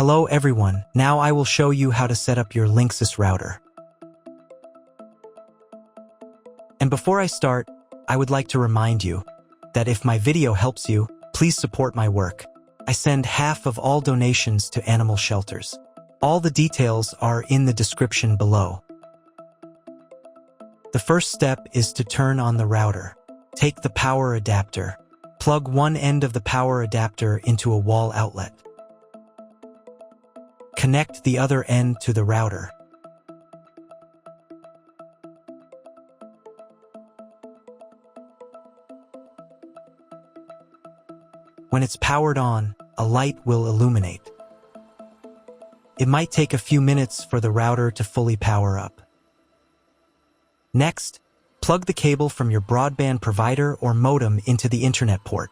Hello everyone, now I will show you how to set up your LINKSYS router. And before I start, I would like to remind you that if my video helps you, please support my work. I send half of all donations to animal shelters. All the details are in the description below. The first step is to turn on the router. Take the power adapter. Plug one end of the power adapter into a wall outlet. Connect the other end to the router. When it's powered on, a light will illuminate. It might take a few minutes for the router to fully power up. Next, plug the cable from your broadband provider or modem into the internet port.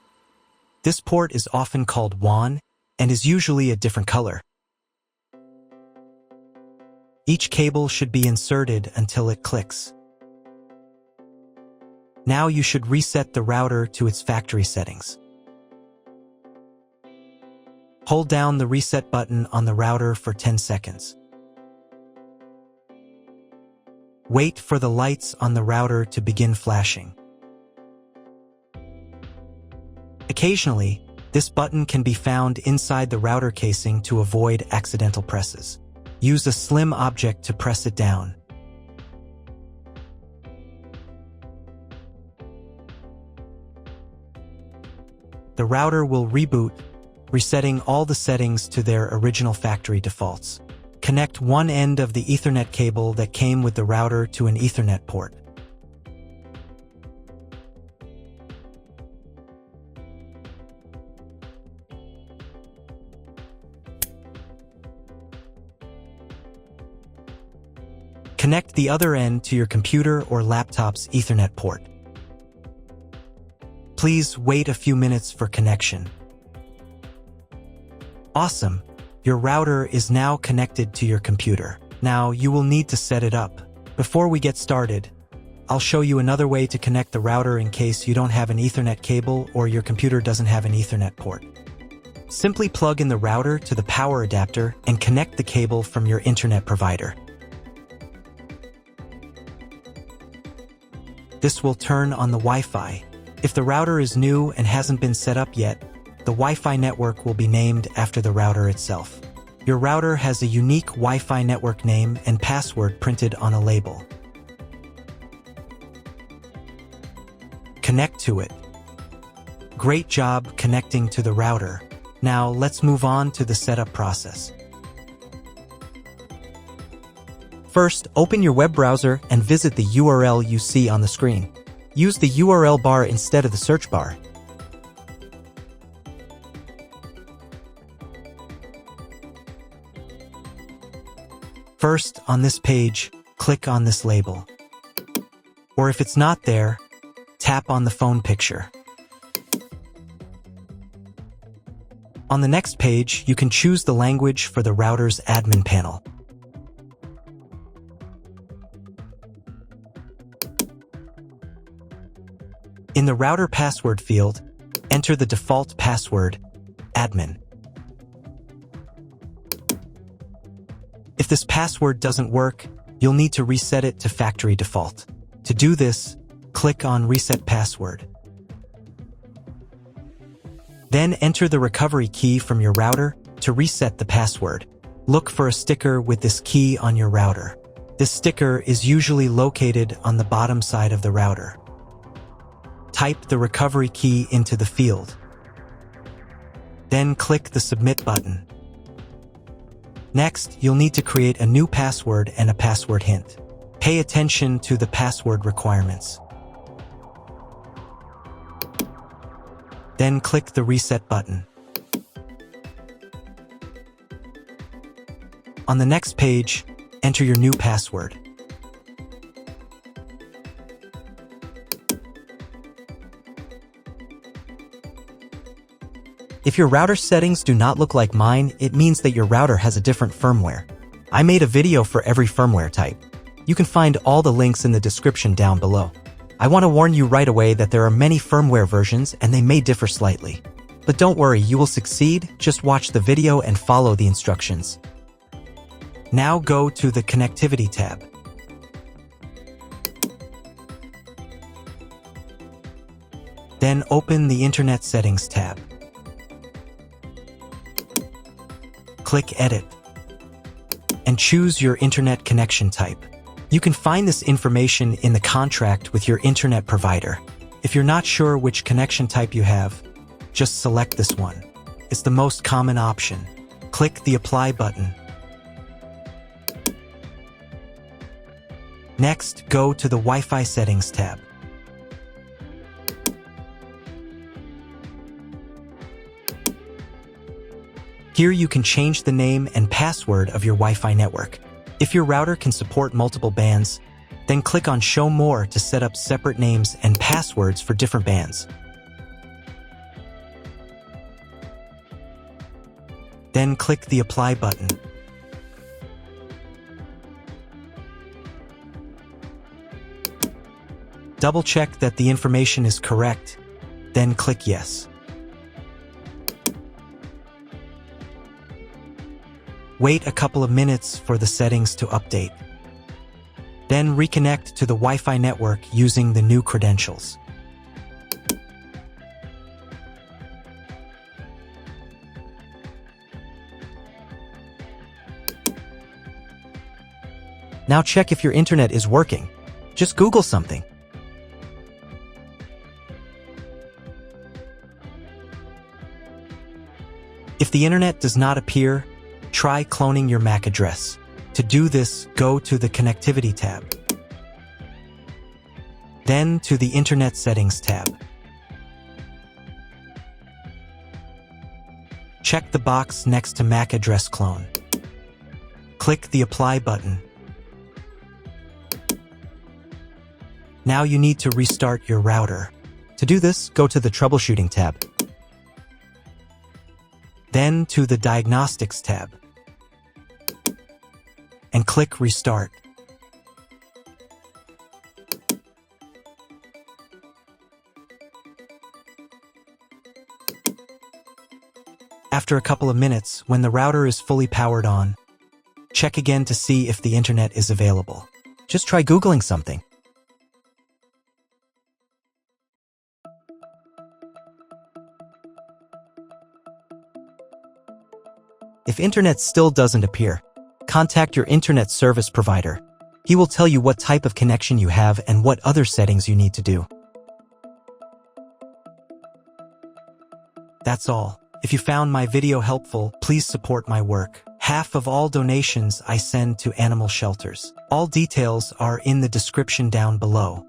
This port is often called WAN and is usually a different color. Each cable should be inserted until it clicks. Now you should reset the router to its factory settings. Hold down the reset button on the router for 10 seconds. Wait for the lights on the router to begin flashing. Occasionally, this button can be found inside the router casing to avoid accidental presses. Use a slim object to press it down. The router will reboot, resetting all the settings to their original factory defaults. Connect one end of the Ethernet cable that came with the router to an Ethernet port. Connect the other end to your computer or laptop's Ethernet port. Please wait a few minutes for connection. Awesome! Your router is now connected to your computer. Now you will need to set it up. Before we get started, I'll show you another way to connect the router in case you don't have an Ethernet cable or your computer doesn't have an Ethernet port. Simply plug in the router to the power adapter and connect the cable from your internet provider. This will turn on the Wi-Fi. If the router is new and hasn't been set up yet, the Wi-Fi network will be named after the router itself. Your router has a unique Wi-Fi network name and password printed on a label. Connect to it. Great job connecting to the router. Now let's move on to the setup process. First, open your web browser and visit the URL you see on the screen. Use the URL bar instead of the search bar. First, on this page, click on this label. Or if it's not there, tap on the phone picture. On the next page, you can choose the language for the router's admin panel. In the router password field, enter the default password, admin. If this password doesn't work, you'll need to reset it to factory default. To do this, click on Reset Password. Then enter the recovery key from your router to reset the password. Look for a sticker with this key on your router. This sticker is usually located on the bottom side of the router. Type the recovery key into the field. Then click the Submit button. Next, you'll need to create a new password and a password hint. Pay attention to the password requirements. Then click the Reset button. On the next page, enter your new password. If your router settings do not look like mine, it means that your router has a different firmware. I made a video for every firmware type. You can find all the links in the description down below. I want to warn you right away that there are many firmware versions and they may differ slightly. But don't worry, you will succeed. Just watch the video and follow the instructions. Now go to the Connectivity tab. Then open the Internet Settings tab. Click Edit and choose your internet connection type. You can find this information in the contract with your internet provider. If you're not sure which connection type you have, just select this one. It's the most common option. Click the Apply button. Next, go to the Wi-Fi Settings tab. Here you can change the name and password of your Wi-Fi network. If your router can support multiple bands, then click on Show More to set up separate names and passwords for different bands. Then click the Apply button. Double-check that the information is correct, then click Yes. Wait a couple of minutes for the settings to update. Then reconnect to the Wi-Fi network using the new credentials. Now check if your internet is working. Just Google something. If the internet does not appear, try cloning your MAC address. To do this, go to the Connectivity tab. Then to the Internet Settings tab. Check the box next to MAC address clone. Click the Apply button. Now you need to restart your router. To do this, go to the Troubleshooting tab. Then to the Diagnostics tab. And click Restart. After a couple of minutes, when the router is fully powered on, check again to see if the internet is available. Just try Googling something. If internet still doesn't appear, contact your internet service provider. He will tell you what type of connection you have and what other settings you need to do. That's all. If you found my video helpful, please support my work. Half of all donations I send to animal shelters. All details are in the description down below.